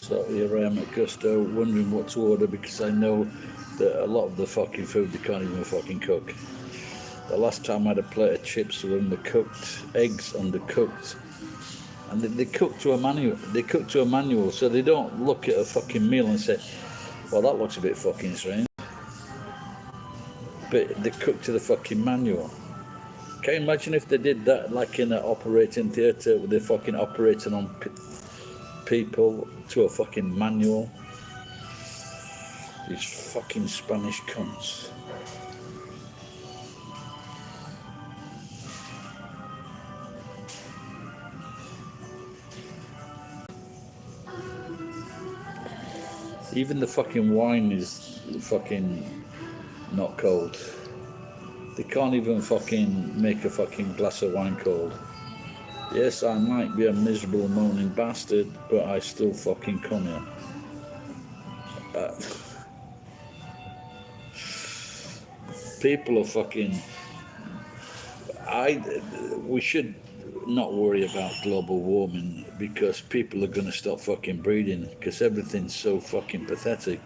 So here I am at Gusto wondering what to order because I know that a lot of the fucking food they can't even fucking cook. The last time I had a plate of chips were undercooked, eggs undercooked, and they cook to a manual. They cook to a manual, so they don't look at a fucking meal and say, "Well, that looks a bit fucking strange." But they cook to the fucking manual. Can you imagine if they did that, like in an operating theatre, where they're fucking operating on people to a fucking manual? These fucking Spanish cunts. Even the fucking wine is fucking not cold. They can't even fucking make a fucking glass of wine cold. Yes, I might be a miserable moaning bastard, but I still fucking come here. People are fucking... We should not worry about global warming because people are going to stop fucking breeding because everything's so fucking pathetic.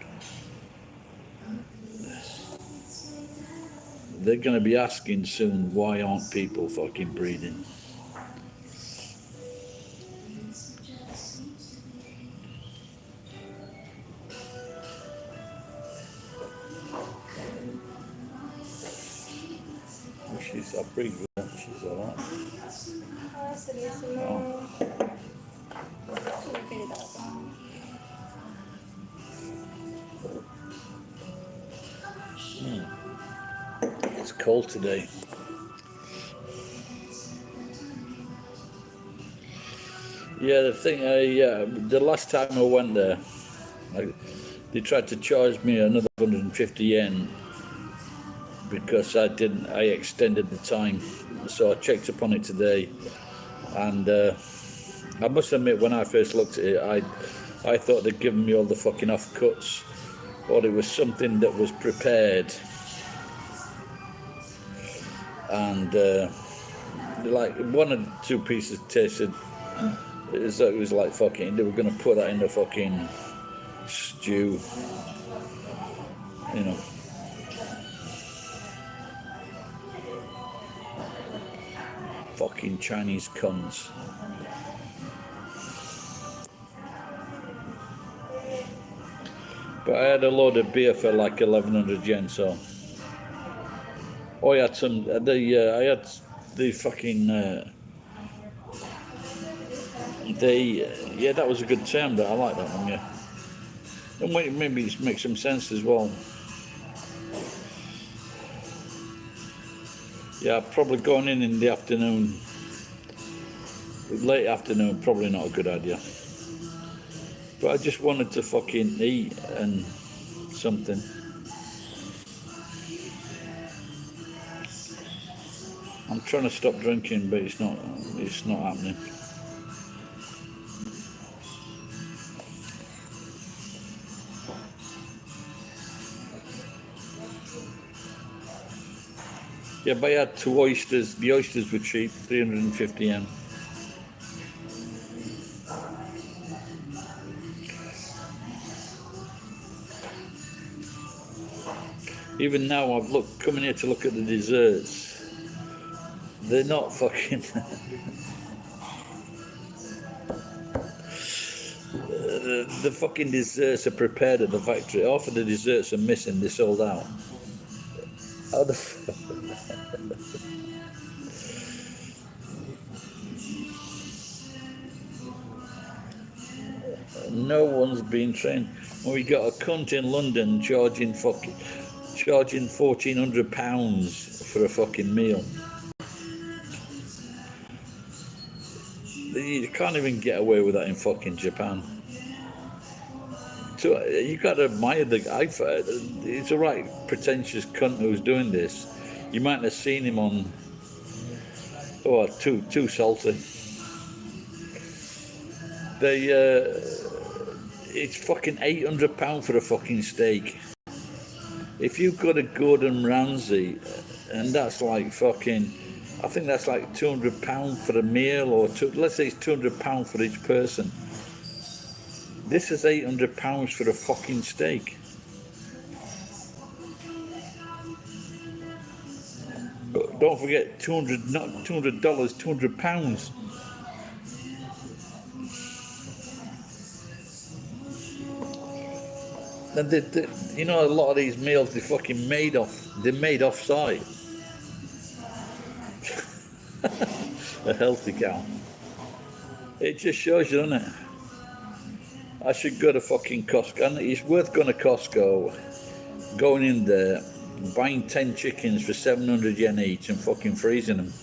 They're going to be asking soon, why aren't people fucking breeding? She's a big one, she's alright. Oh. It's cold today. Yeah, the thing, the last time I went there, they tried to charge me another 150 yen because I extended the time. So I checked upon it today, and I must admit, when I first looked at it, I thought they'd given me all the fucking offcuts, or it was something that was prepared, and like one of the two pieces tasted. It was like fucking. They were gonna put that in the fucking stew, you know. Fucking Chinese cunts. But I had a load of beer for like 1100 yen, so. Oh, I had some. I had the fucking. Yeah, that was a good term. That I like that one. Yeah, and maybe it makes some sense as well. Yeah, probably going in the afternoon, late afternoon, probably not a good idea. But I just wanted to fucking eat and something. I'm trying to stop drinking, but it's not happening. Yeah, but I had 2 oysters. The oysters were cheap, 350 yen. Even now, I've coming here to look at the desserts. They're not fucking. The fucking desserts are prepared at the factory. Half of the desserts are missing. They're sold out. How the fuck? No one's been trained. Well, we got a cunt in London charging £1,400 for a fucking meal. You can't even get away with that in fucking Japan. So you got to admire the guy. He's a right pretentious cunt who's doing this. You might have seen him on. Oh, too salty. It's fucking £800 for a fucking steak. If you've got a Gordon Ramsay, and that's like fucking, I think that's like £200 for a meal, or let's say it's £200 for each person. This is £800 for a fucking steak. But don't forget, not $200, £200. And you know, a lot of these meals they're made off site. A healthy cow. It just shows you, doesn't it? I should go to fucking Costco. And it's worth going to Costco, going in there, buying 10 chickens for 700 yen each and fucking freezing them.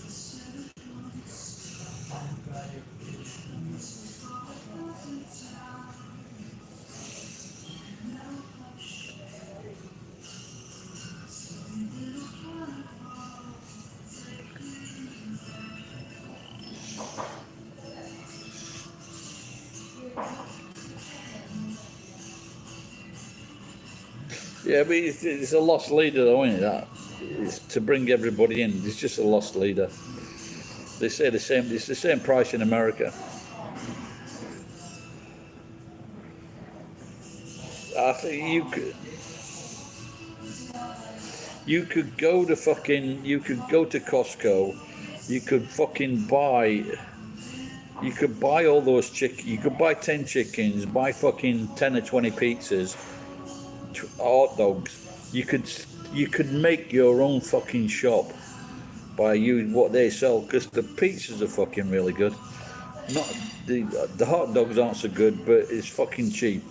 Yeah, but it's a lost leader though, isn't it? That it's to bring everybody in. It's just a lost leader. They say the same. It's the same price in America. I think you could go to Costco. You could fucking buy. You could buy all those You could buy 10 chickens. Buy fucking 10 or 20 pizzas. Hot dogs. You could make your own fucking shop by what they sell, because the pizzas are fucking really good. Not the hot dogs aren't so good, but it's fucking cheap.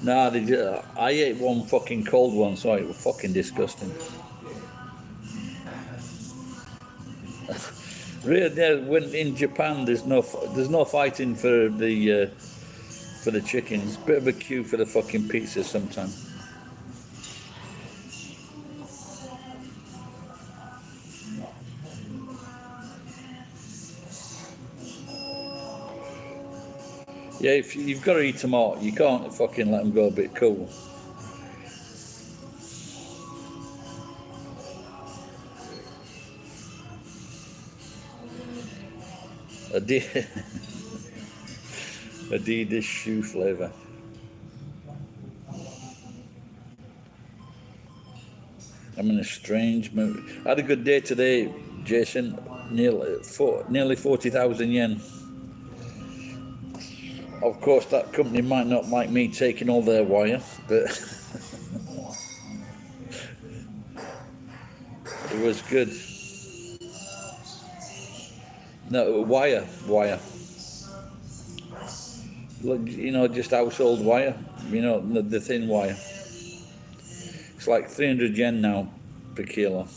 Nah, I ate one fucking cold one, so it was fucking disgusting. Really, when in Japan, there's no fighting for the chickens. Bit of a queue for the fucking pizza sometimes. Yeah, if you've got to eat them all, you can't fucking let them go a bit cool. Adidas shoe flavour. I'm in a strange mood. I had a good day today, Jason. Nearly 40,000 yen. Of course, that company might not like me taking all their wire, but it was good. No, wire. You know, just household wire. You know, the thin wire. It's like 300 yen now per kilo.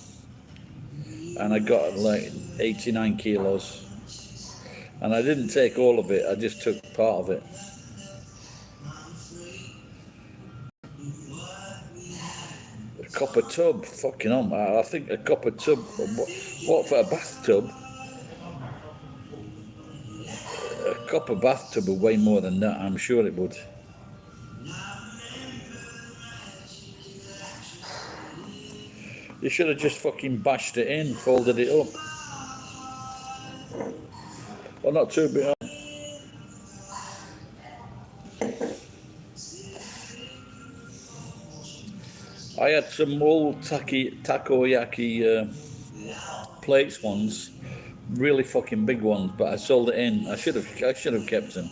And I got like 89 kilos. And I didn't take all of it, I just took part of it. A copper tub, fucking hell, I think a copper tub, what for a bathtub? A copper bathtub would weigh more than that, I'm sure it would. You should have just fucking bashed it in, folded it up. Well, not too big. I had some old takoyaki plates once, really fucking big ones, but I sold it in. I should have kept them.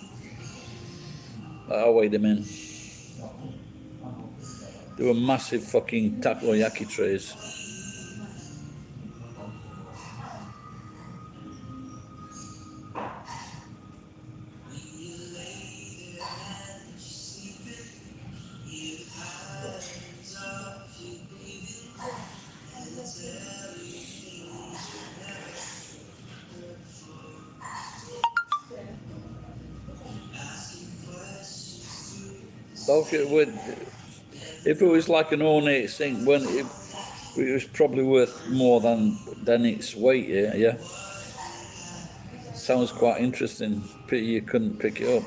I weighed them in. They were massive fucking takoyaki trays. Okay, if it was like an ornate sink, when it was probably worth more than its weight. Yeah. Sounds quite interesting. Pity you couldn't pick it up.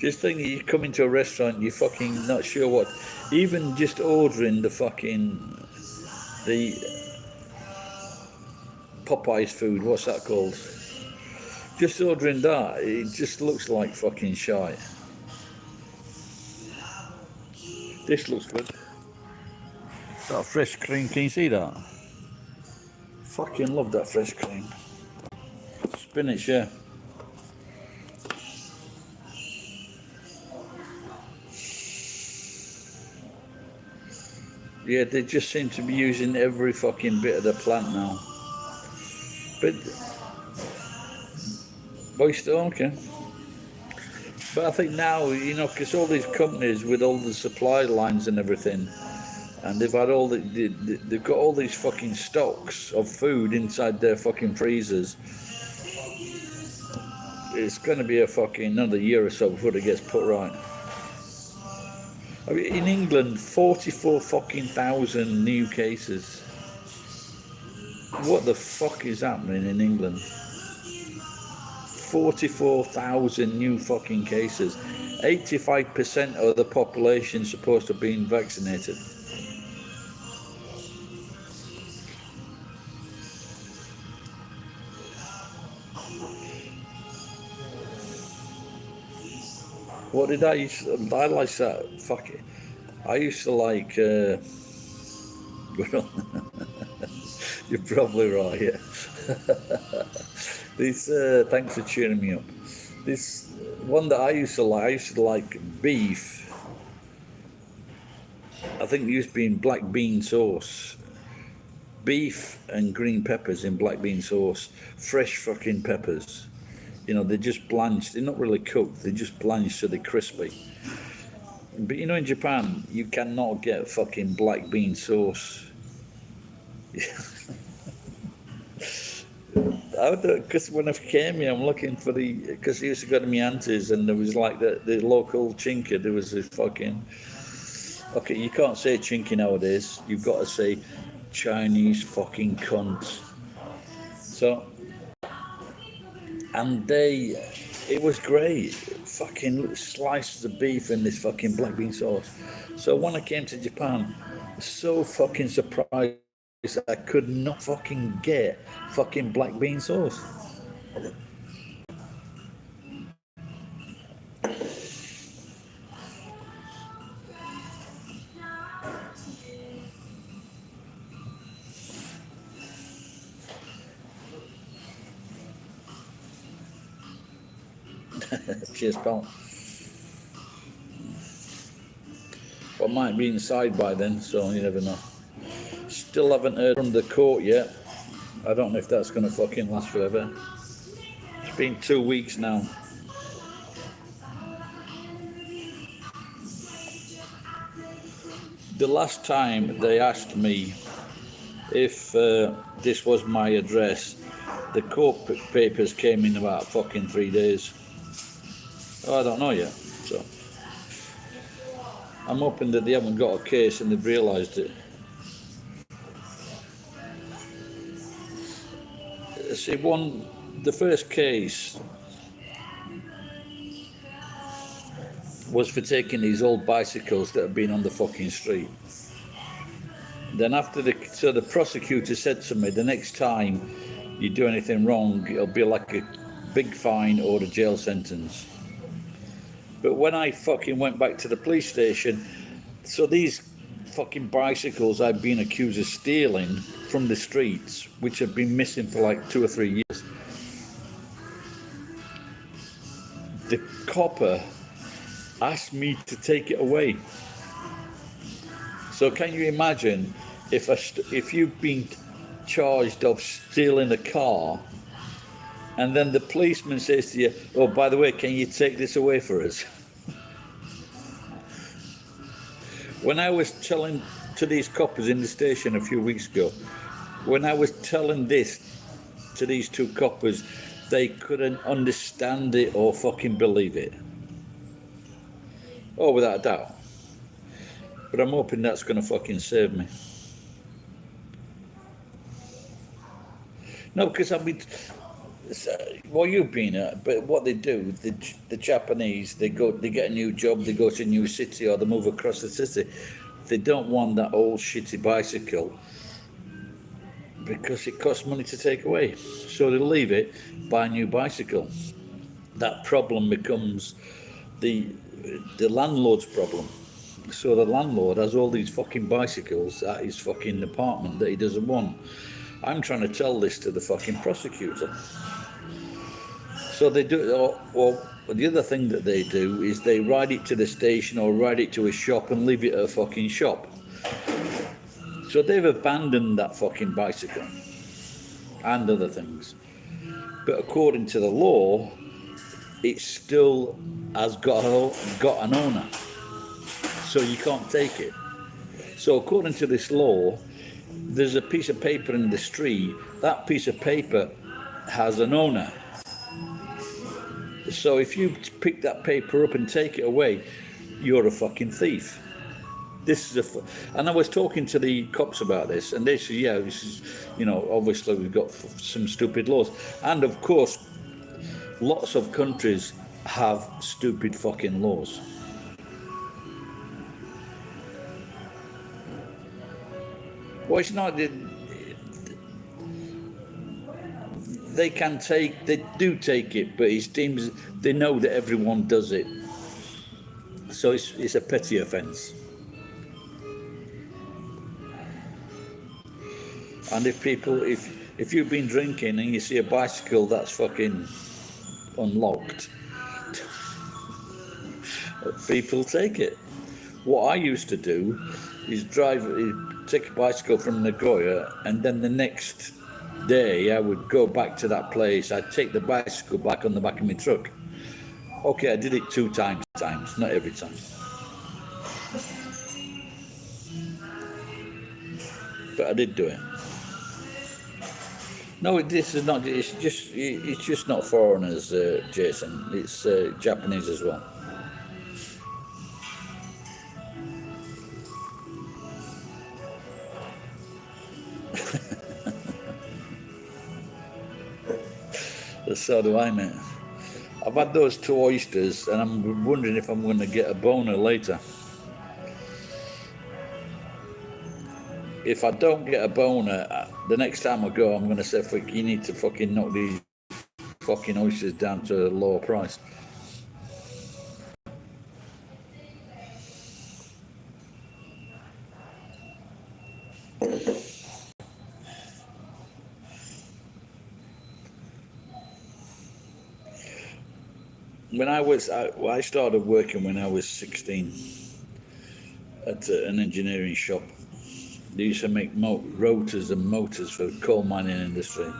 Just think, you come into a restaurant, you're fucking not sure what. Even just ordering the Popeyes food, what's that called? Just ordering that, it just looks like fucking shite. This looks good. That fresh cream, can you see that? Fucking love that fresh cream. Spinach, yeah. Yeah, they just seem to be using every fucking bit of the plant now. But, oyster, okay. But I think now, you know, because all these companies with all the supply lines and everything, and they've had they've got all these fucking stocks of food inside their fucking freezers. It's going to be a fucking another year or so before it gets put right. I mean, in England, 44 fucking thousand new cases. What the fuck is happening in England? 44,000 new fucking cases. 85% of the population supposed to have been vaccinated. What did I used to, I like that, fuck it. I used to like, you're probably right, yeah. This, thanks for cheering me up. This one that I used to like beef. I think it used to be in black bean sauce. Beef and green peppers in black bean sauce. Fresh fucking peppers. You know, they're just blanched. They're not really cooked. They're just blanched so they're crispy. But you know, in Japan, you cannot get fucking black bean sauce. Because when I came here, I'm looking for because I used to go to my auntie's and there was like the local chinker. There was a fucking, okay, you can't say chinky nowadays. You've got to say Chinese fucking cunt. So, and it was great. Fucking little slices of beef in this fucking black bean sauce. So when I came to Japan, so fucking surprised I could not fucking get fucking black bean sauce. Cheers, pal. Well, I might be inside by then, so you never know. Still haven't heard from the court yet. I don't know if that's going to fucking last forever. It's been 2 weeks now. The last time they asked me if this was my address, the court papers came in about fucking 3 days. Oh, I don't know yet, so I'm hoping that they haven't got a case and they've realised it. See, the first case was for taking these old bicycles that have been on the fucking street. Then after the prosecutor said to me, the next time you do anything wrong, it'll be like a big fine or a jail sentence. But when I fucking went back to the police station, so these fucking bicycles I've been accused of stealing from the streets, which have been missing for like 2 or 3 years, the copper asked me to take it away. So can you imagine if you've been charged of stealing a car, and then the policeman says to you, "Oh, by the way, can you take this away for us?" When I was telling to these coppers in the station a few weeks ago, when I was telling this to these two coppers, they couldn't understand it or fucking believe it. Oh, without a doubt. But I'm hoping that's going to fucking save me. No, because So, well, you've been at, but what they do, the Japanese, they get a new job, they go to a new city, or they move across the city. They don't want that old shitty bicycle because it costs money to take away. So they leave it, buy a new bicycle. That problem becomes the the landlord's problem. So the landlord has all these fucking bicycles at his fucking apartment that he doesn't want. I'm trying to tell this to the fucking prosecutor. So they do, or the other thing that they do is they ride it to the station or ride it to a shop and leave it at a fucking shop. So they've abandoned that fucking bicycle and other things. But according to the law, it still has got an owner. So you can't take it. So according to this law, there's a piece of paper in the street. That piece of paper has an owner. So if you pick that paper up and take it away, you're a fucking thief. This is and I was talking to the cops about this, and they said, yeah, this is, obviously we've got some stupid laws. And of course, lots of countries have stupid fucking laws. Well, it's not. They do take it, but it seems they know that everyone does it. So it's a petty offence. And if you've been drinking and you see a bicycle that's fucking unlocked, people take it. What I used to do is take a bicycle from Nagoya, and then the next day I would go back to that place. I'd take the bicycle back on the back of my truck. Okay, I did it 2 times, not every time. But I did do it. No, this is not. It's just not foreigners, Jason. It's Japanese as well. So do I, mate. I've had those 2 oysters, and I'm wondering if I'm going to get a boner later. If I don't get a boner, the next time I go, I'm going to say, you need to fucking knock these fucking oysters down to a lower price. I started working when I was 16 at an engineering shop. They used to make rotors and motors for the coal mining industry.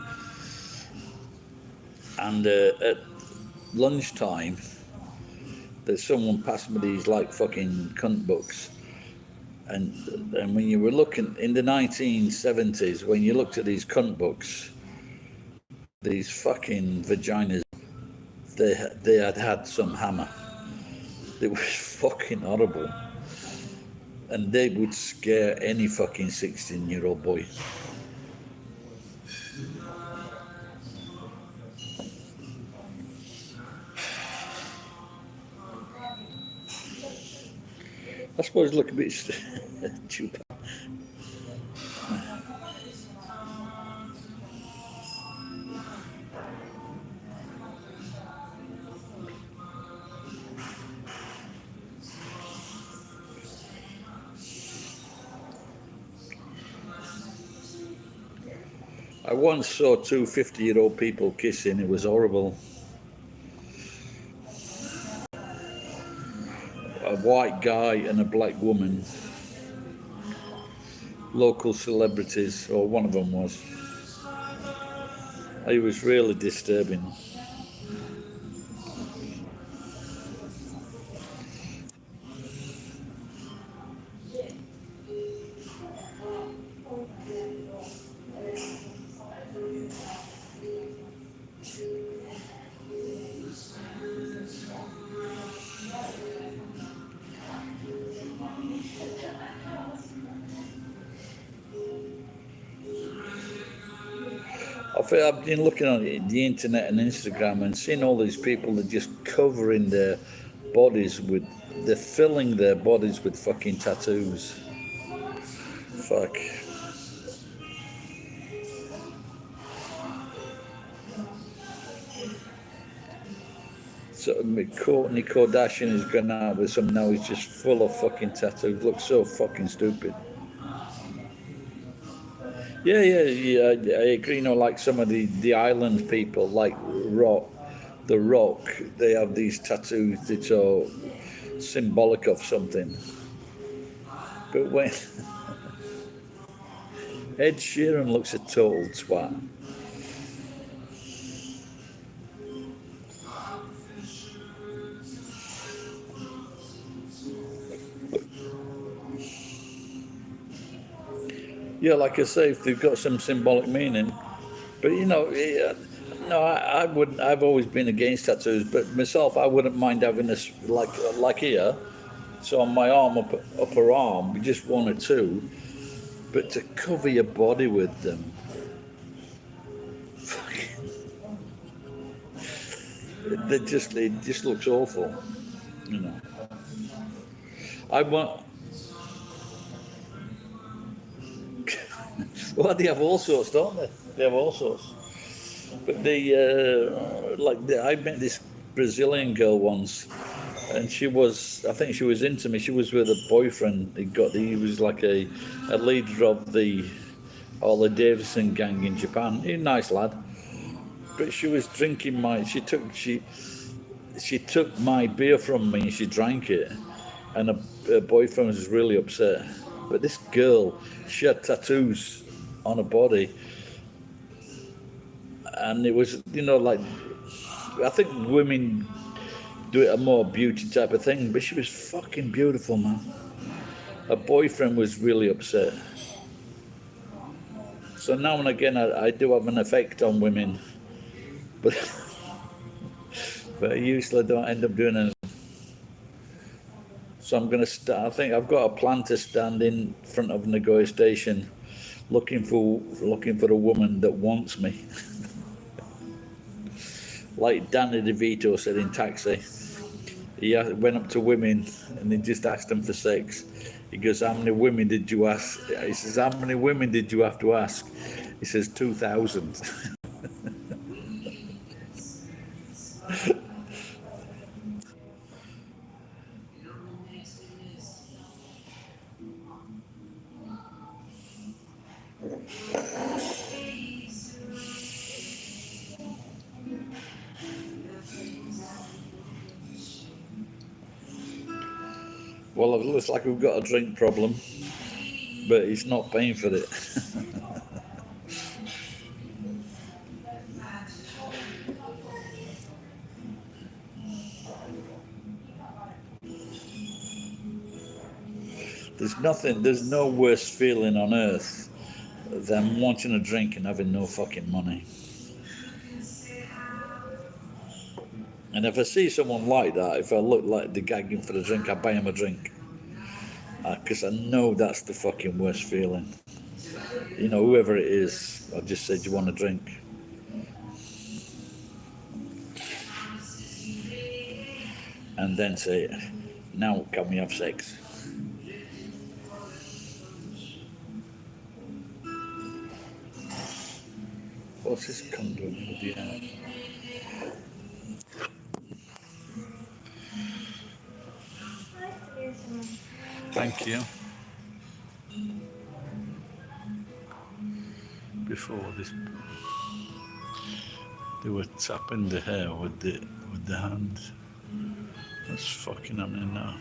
And at lunchtime, there's someone passed me these like fucking cunt books. And when you were looking in the 1970s, when you looked at these cunt books, these fucking vaginas, they had some hammer. It was fucking horrible. And they would scare any fucking 16-year-old boy. I suppose look a bit stupid. I once saw 2 50-year-old people kissing. It was horrible. A white guy and a black woman. Local celebrities, or one of them was. It was really disturbing. I've been looking on the internet and Instagram and seeing all these people that just covering their bodies with, they're filling their bodies with fucking tattoos. Fuck. So Kourtney Kardashian has gone out with some now. He's just full of fucking tattoos. Looks so fucking stupid. Yeah. I agree. You know, like some of the island people, like the Rock, they have these tattoos that are symbolic of something. But when Ed Sheeran looks a total twat. Yeah, like I say, if they've got some symbolic meaning. But you know, no, I wouldn't. I've always been against tattoos, but myself, I wouldn't mind having this like here. So on my arm, upper arm, just one or two. But to cover your body with them, it just looks awful. You know, I want. Well, they have all sorts, don't they? They have all sorts. But I met this Brazilian girl once, and I think she was into me. She was with a boyfriend. He was like a leader of the Harley Davidson gang in Japan. He's a nice lad. But she was drinking she took my beer from me and she drank it, and her boyfriend was really upset. But this girl, she had tattoos on her body, and it was, you know, like, I think women do it a more beauty type of thing, but she was fucking beautiful, man. Her boyfriend was really upset. So now and again, I do have an effect on women, but but I usually don't end up doing anything. So I'm going to start. I think I've got a plan to stand in front of Nagoya Station, looking for a woman that wants me, like Danny DeVito said in Taxi. He went up to women and he just asked them for sex. He goes, "How many women did you ask?" He says, "How many women did you have to ask?" He says, 2,000. Well, it looks like we've got a drink problem, but he's not paying for it. There's no worse feeling on earth than wanting a drink and having no fucking money. And if I see someone like that, if I look like they're gagging for a drink, I buy them a drink. Because I know that's the fucking worst feeling. You know, whoever it is, I just said, "Do you want a drink?" And then say, "Now can we have sex?" What's this cunt doing with the air? Thank you. Before this, they were tapping the hair with the hands. What's fucking happening now?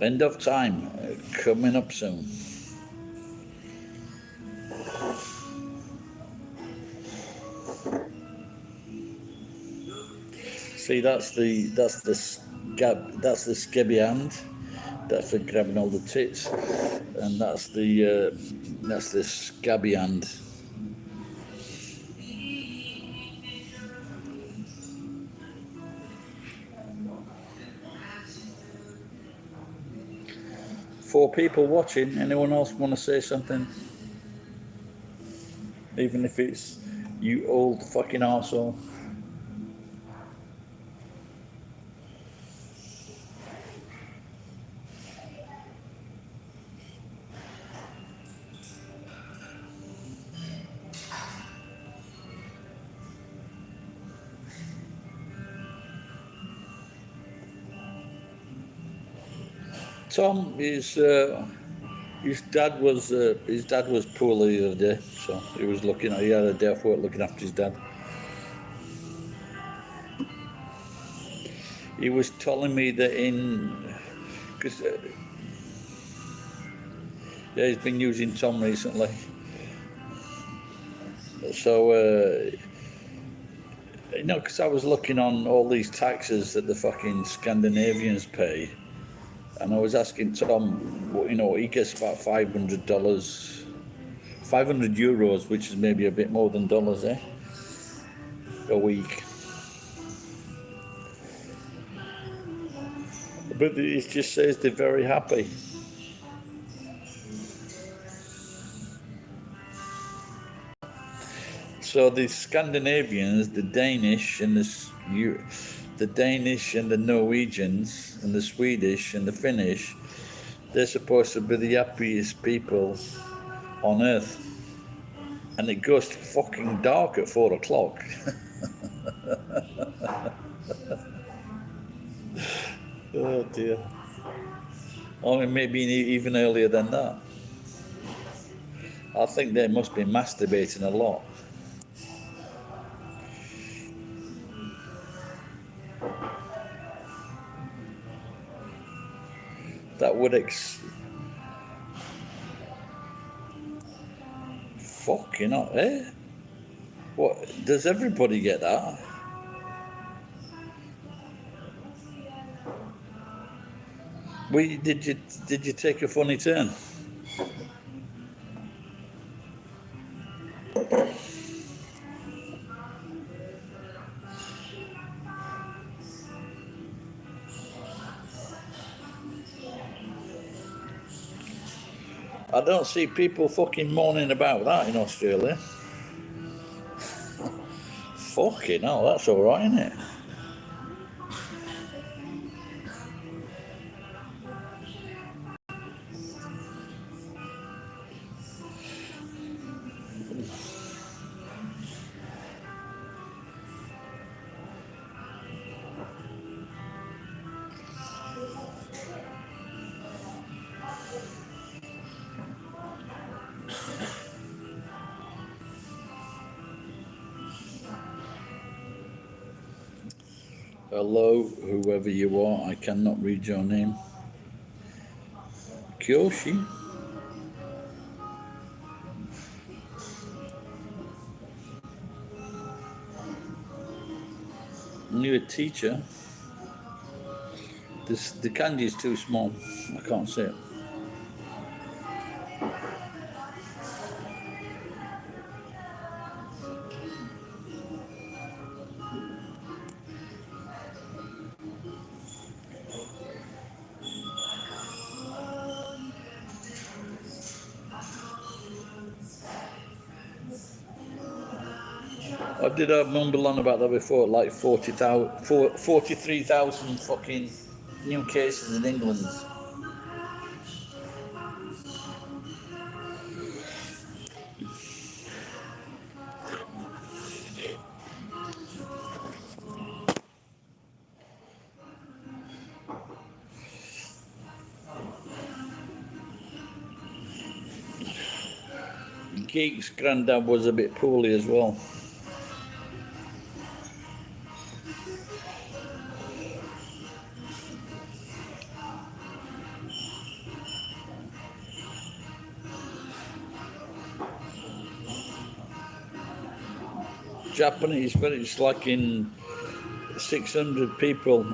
End of time coming up soon. See, that's the skibby hand. That's for grabbing all the tits, and that's the scabby hand. 4 people watching. Anyone else want to say something? Even if it's you old fucking arsehole. Tom is his dad was poorly the other day, so he had a day off work looking after his dad. He was telling me that because yeah, he's been using Tom recently, so because I was looking on all these taxes that the fucking Scandinavians pay, and I was asking Tom, he gets about $500, 500 euros, which is maybe a bit more than dollars, a week. But it just says they're very happy. So the Scandinavians, the Danish and the Norwegians and the Swedish and the Finnish, they're supposed to be the happiest people on earth. And it goes fucking dark at 4 o'clock. Oh dear. Or maybe even earlier than that. I think they must be masturbating a lot. That would fucking hell, eh? What, does everybody get that? Did you take a funny turn? I don't see people fucking moaning about that in Australia. Fucking hell, that's alright, isn't it? Hello, whoever you are, I cannot read your name. Kyoshi? You're a teacher. The kanji is too small. I can't see it. I did a mumble on about that before, like 43,000 fucking new cases in England. Geek's granddad was a bit poorly as well. Japanese, but it's like in 600 people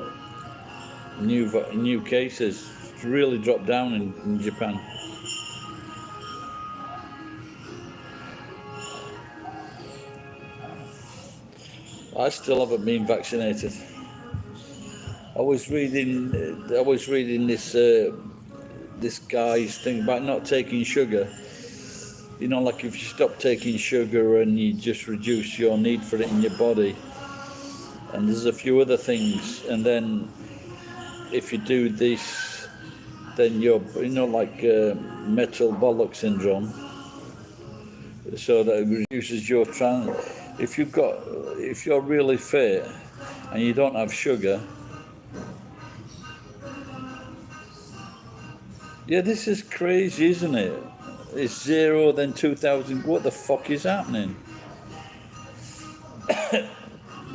new cases. It's really dropped down in Japan. I still haven't been vaccinated. I was reading this this guy's thing about not taking sugar. You know, like if you stop taking sugar and you just reduce your need for it in your body, and there's a few other things, and then if you do this, then you're, like metabolic syndrome, so that it reduces your if you're really fit and you don't have sugar. Yeah, this is crazy, isn't it? It's 0, then 2000. What the fuck is happening?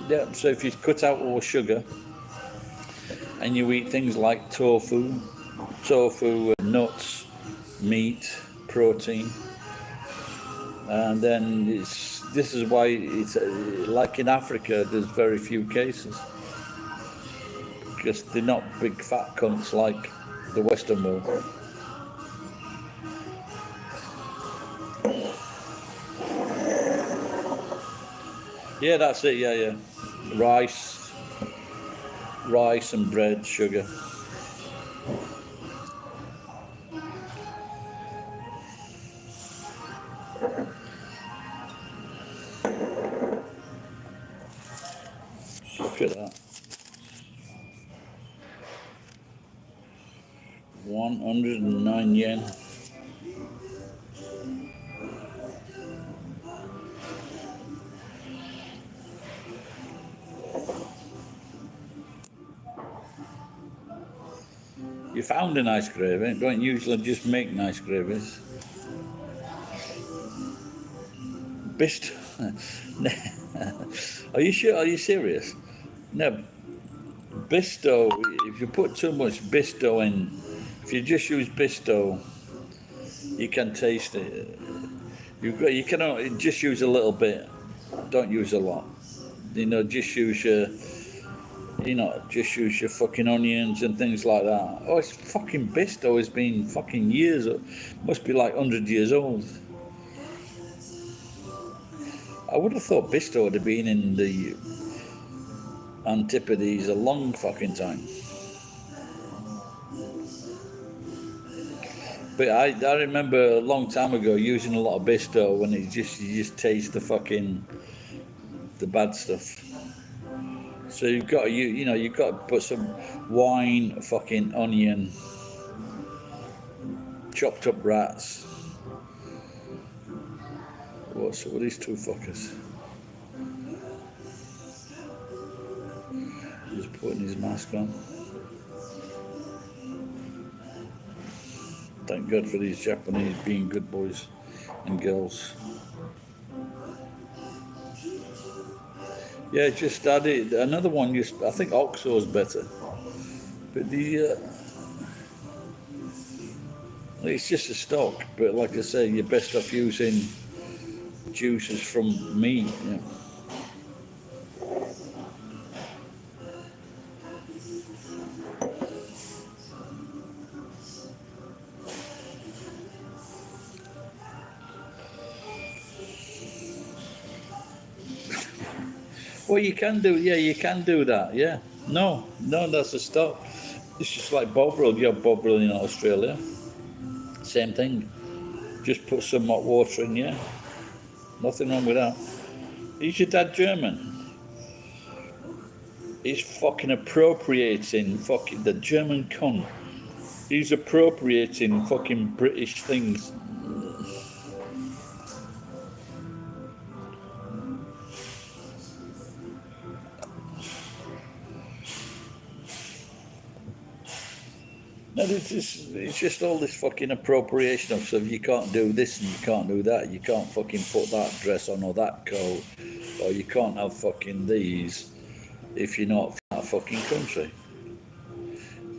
Yeah, so if you cut out all sugar and you eat things like tofu, nuts, meat, protein, and then this is why it's like in Africa, there's very few cases because they're not big fat cunts like the Western world. Yeah, that's it. Yeah. Rice and bread, sugar. Look at that. 109 yen. You found a nice gravy. Don't usually just make nice gravies. Bist. Are you sure? Are you serious? No. Bisto. If you put too much Bisto in, if you just use Bisto, you can taste it. You can just use a little bit. Don't use a lot. Just use your fucking onions and things like that. Oh, it's fucking Bisto has been fucking years. Must be like 100 years old. I would have thought Bisto would have been in the Antipodes a long fucking time. But I remember a long time ago using a lot of Bisto when you just taste the bad stuff. So you've got you've got to put some wine, fucking onion, chopped up rats. What are these two fuckers? He's putting his mask on. Thank God for these Japanese being good boys and girls. Yeah, just added another one. I think Oxo's better, but it's just a stock. But like I say, you're best off using juices from meat. Yeah. Well, you can do. Yeah, you can do that. Yeah. No, that's a stock. It's just like Bovril. You have Bovril in Australia. Same thing. Just put some hot water in. Yeah. Nothing wrong with that. Is your dad German? He's fucking appropriating the German cunt. He's appropriating fucking British things. No, it's just all this fucking appropriation of stuff. You can't do this and you can't do that. You can't fucking put that dress on or that coat, or you can't have fucking these if you're not from that fucking country.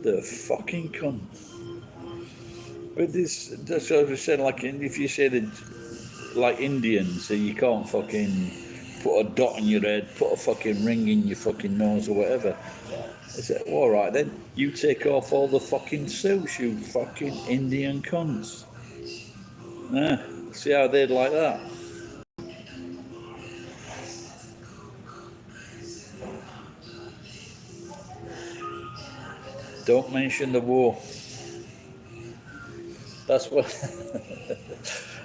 The fucking cunt. But that's what I was saying. Like if you say that, like Indians, so you can't fucking put a dot on your head, put a fucking ring in your fucking nose or whatever. I said, all right then, you take off all the fucking suits, you fucking Indian cunts. See how they'd like that? Don't mention the war. That's what.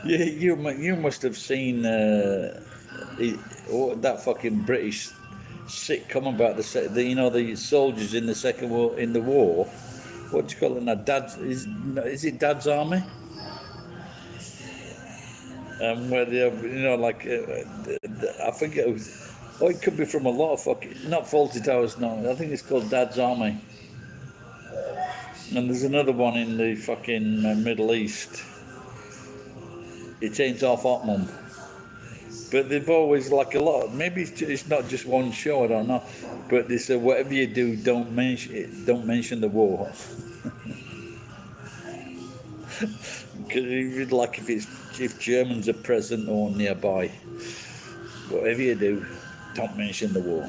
You must have seen that fucking British sitcom about the soldiers in the war. What do you call it now? Is it Dad's Army? Where they have, like I think it was. Oh, it could be from a lot of fucking not Faulty Towers. No, I think it's called Dad's Army. And there's another one in the fucking Middle East. It ain't off hot mum. But they've always like a lot. Maybe it's not just one show. I don't know. But they say whatever you do, don't mention it. Don't mention the war. Because like if Germans are present or nearby, whatever you do, don't mention the war.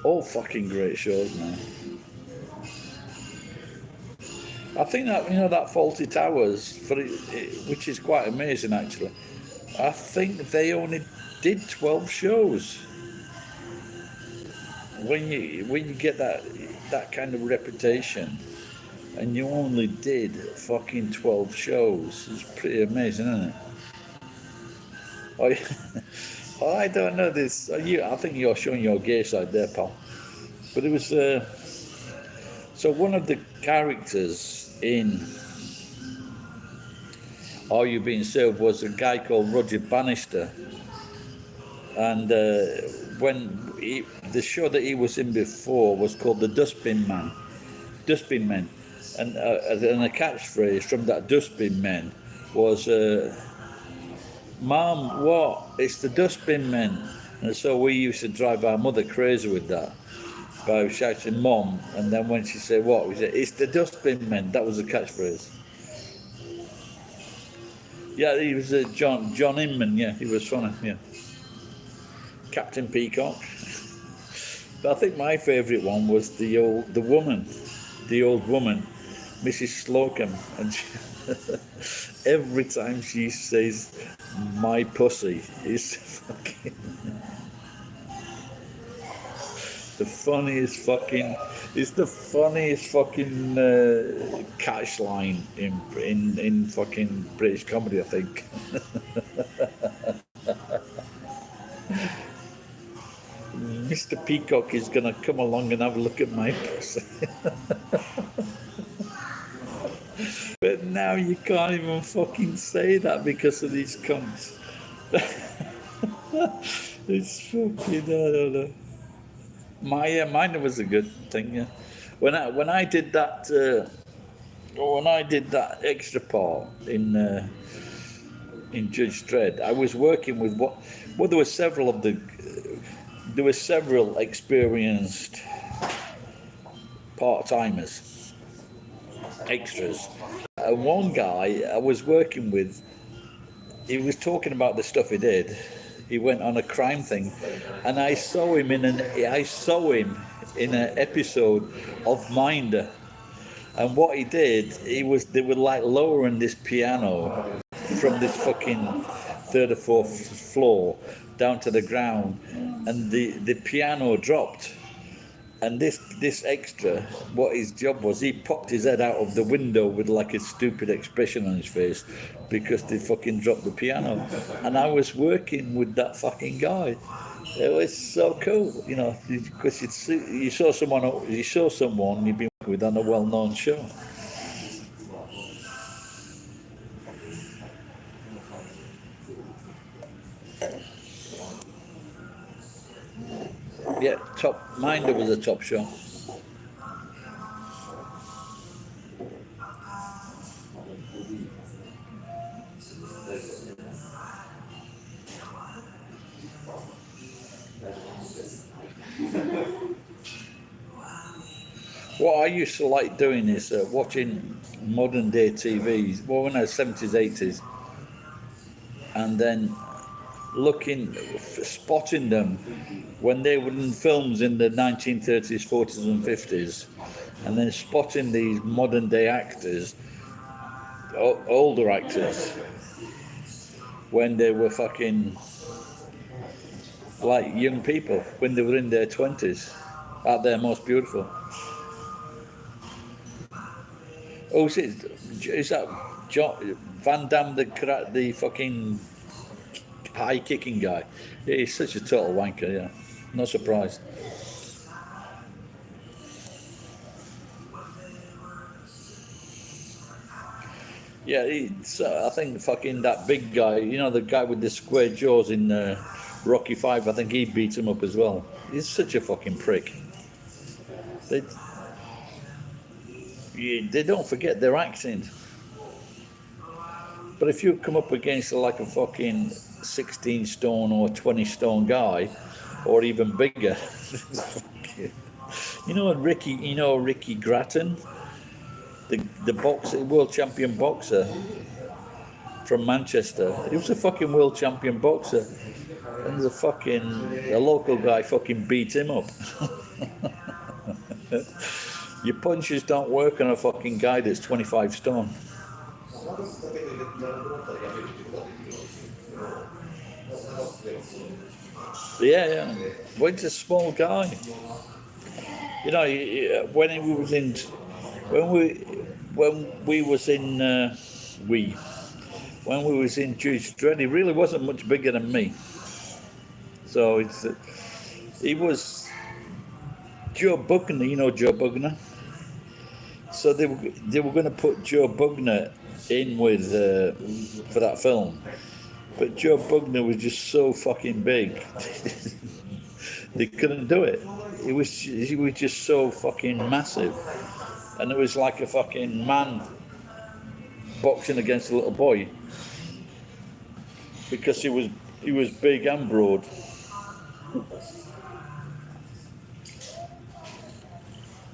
All fucking great shows, man. I think that that Faulty Towers which is quite amazing actually. I think they only did 12 shows. When you get that kind of reputation, and you only did fucking 12 shows, it's pretty amazing, isn't it? I don't know this. I think you're showing your gay side there, pal. But it was so one of the characters in Are You Being Served was a guy called Roger Bannister, and the show that he was in before was called The Dustbin Men, and a catchphrase from that Dustbin Men was, "Mom, what? It's the Dustbin Men." And so we used to drive our mother crazy with that by shouting "Mom," and then when she said what, we said, "It's the Dustbin Men." That was the catchphrase. Yeah, he was John Inman. Yeah, he was funny. Yeah, Captain Peacock. But I think my favourite one was the old woman, Mrs. Slocum, and every time she says "my pussy" is fucking the funniest fucking. It's the funniest fucking catch line in fucking British comedy, I think. Mr. Peacock is gonna come along and have a look at my pussy. But now you can't even fucking say that because of these cunts. It's fucking, I don't know. Mine was a good thing. Yeah, when I did that extra part in Judge Dredd, I was working with there were several experienced part-timers, extras, and one guy I was working with, he was talking about the stuff he did. He went on a crime thing, and I saw him in an episode of Minder. And what he did, they were like lowering this piano from this fucking third or fourth floor down to the ground, and the piano dropped. And this extra, what his job was, he popped his head out of the window with like a stupid expression on his face because they fucking dropped the piano. And I was working with that fucking guy. It was so cool, because you saw someone you've been with on a well-known show. Yeah, Minder was a top show. What I used to like doing is watching modern day TVs, well, when I was 70s, 80s, and then spotting them when they were in films in the 1930s, 40s and 50s, and then spotting these modern day actors, older actors, when they were fucking like young people, when they were in their 20s, at their most beautiful. Oh, is that John Van Damme, the fucking high kicking guy? Yeah, he's such a total wanker. Yeah, not surprised. Yeah, I think fucking that big guy, the guy with the square jaws in Rocky Five. I think he beats him up as well. He's such a fucking prick. They, they don't forget their accent. But if you come up against like a fucking 16 stone or 20 stone guy, or even bigger, Ricky Grattan, the boxer, world champion boxer from Manchester. He was a fucking world champion boxer, and the local guy fucking beat him up. Your punches don't work on a fucking guy that's 25 stone. Yeah. Well, he's a small guy. When he was in, when we was in, we, when we was in Juice Dread, he really wasn't much bigger than me. So he was Joe Bugner. You know Joe Bugner. So they were going to put Joe Bugner in with for that film, but Joe Bugner was just so fucking big. They couldn't do it. He was just so fucking massive, and it was like a fucking man boxing against a little boy because he was big and broad.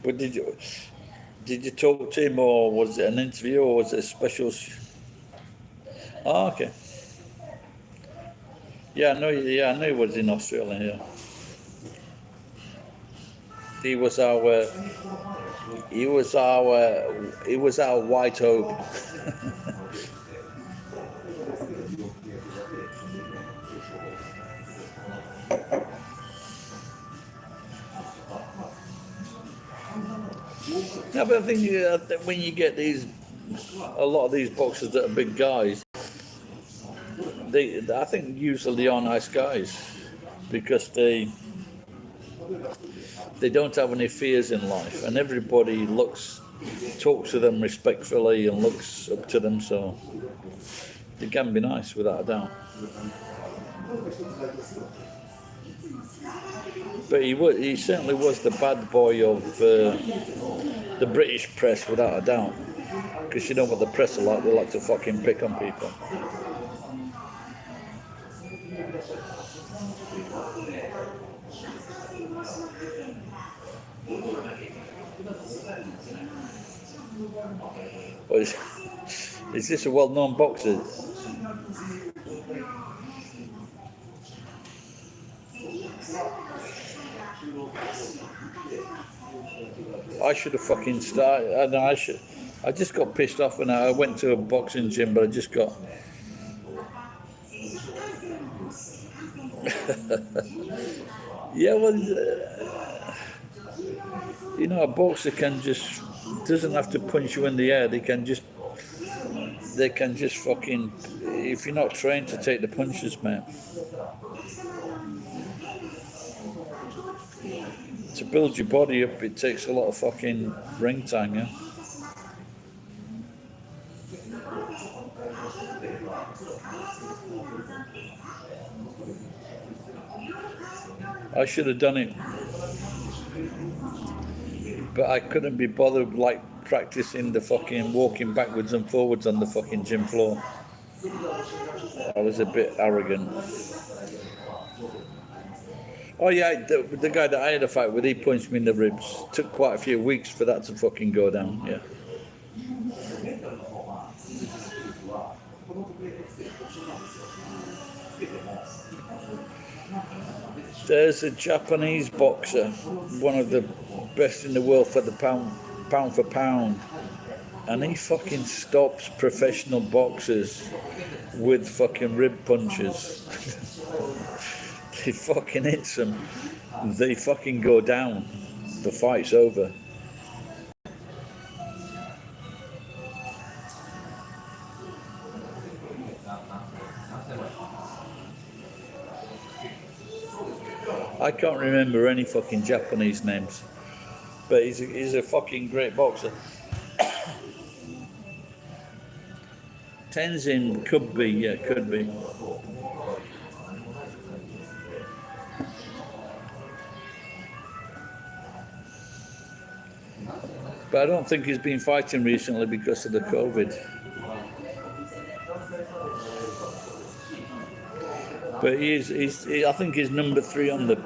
But did you talk to him, or was it an interview, or was it a special? Oh, okay. Yeah, I know he was in Australia. Yeah. He was our white hope. No, but I think that when you get a lot of these boxers that are big guys, I think usually are nice guys because they don't have any fears in life, and everybody talks to them respectfully and looks up to them, so they can be nice without a doubt. But he certainly was the bad boy of the British press without a doubt, because you know what the press are like, they like to fucking pick on people. Well, is this a well-known boxer? I should have fucking started. I just got pissed off when I went to a boxing gym, but I just got. Yeah, well, a boxer doesn't have to punch you in the air. They can just fucking. If you're not trained to take the punches, man. To build your body up, it takes a lot of fucking ring time, yeah. I should have done it, but I couldn't be bothered like practicing the fucking walking backwards and forwards on the fucking gym floor. I was a bit arrogant. Oh yeah, the guy that I had a fight with, he punched me in the ribs. Took quite a few weeks for that to fucking go down, yeah. There's a Japanese boxer, one of the best in the world for the pound for pound, and he fucking stops professional boxers with fucking rib punches. He fucking hits them, they fucking go down. The fight's over. I can't remember any fucking Japanese names, but he's a fucking great boxer. Tenzin could be, yeah, could be. But I don't think he's been fighting recently because of the COVID. But I think he's number 3 on the.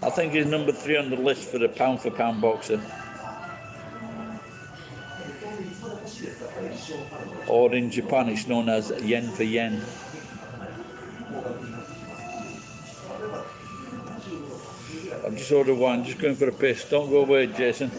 I think he's number 3 on the list for the pound for pound boxer. Or in Japan, it's known as yen for yen. I've just ordered wine, just going for a piss. Don't go away, Jason.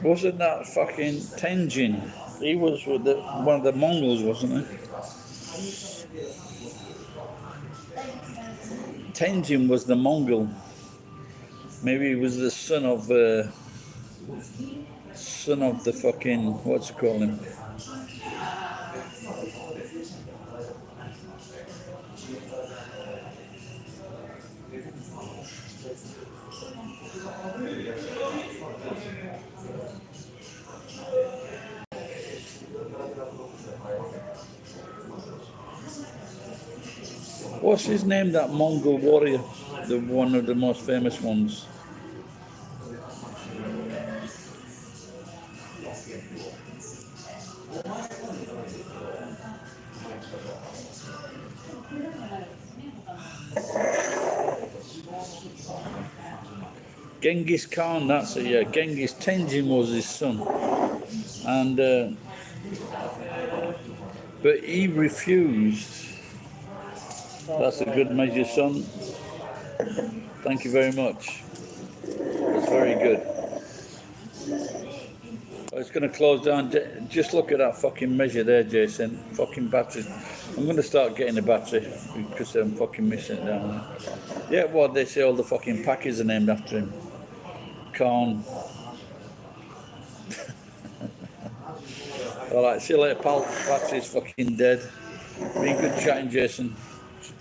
Wasn't that fucking Tenjin? He was with one of the Mongols, wasn't he? Tenjin was the Mongol. Maybe he was the son of the fucking, what's it called him? What's his name, that Mongol warrior? The one of the most famous ones. Genghis Khan, that's it, yeah. Genghis Tenjin was his son. And, but he refused. That's a good measure, son. Thank you very much. That's very good. It's going to close down. Just look at that fucking measure there, Jason. Fucking battery. I'm going to start getting a battery because I'm fucking missing it down there. Yeah, well, they say all the fucking packers are named after him. Khan. Alright, see you later, pal. Battery's fucking dead. Been good chatting, Jason.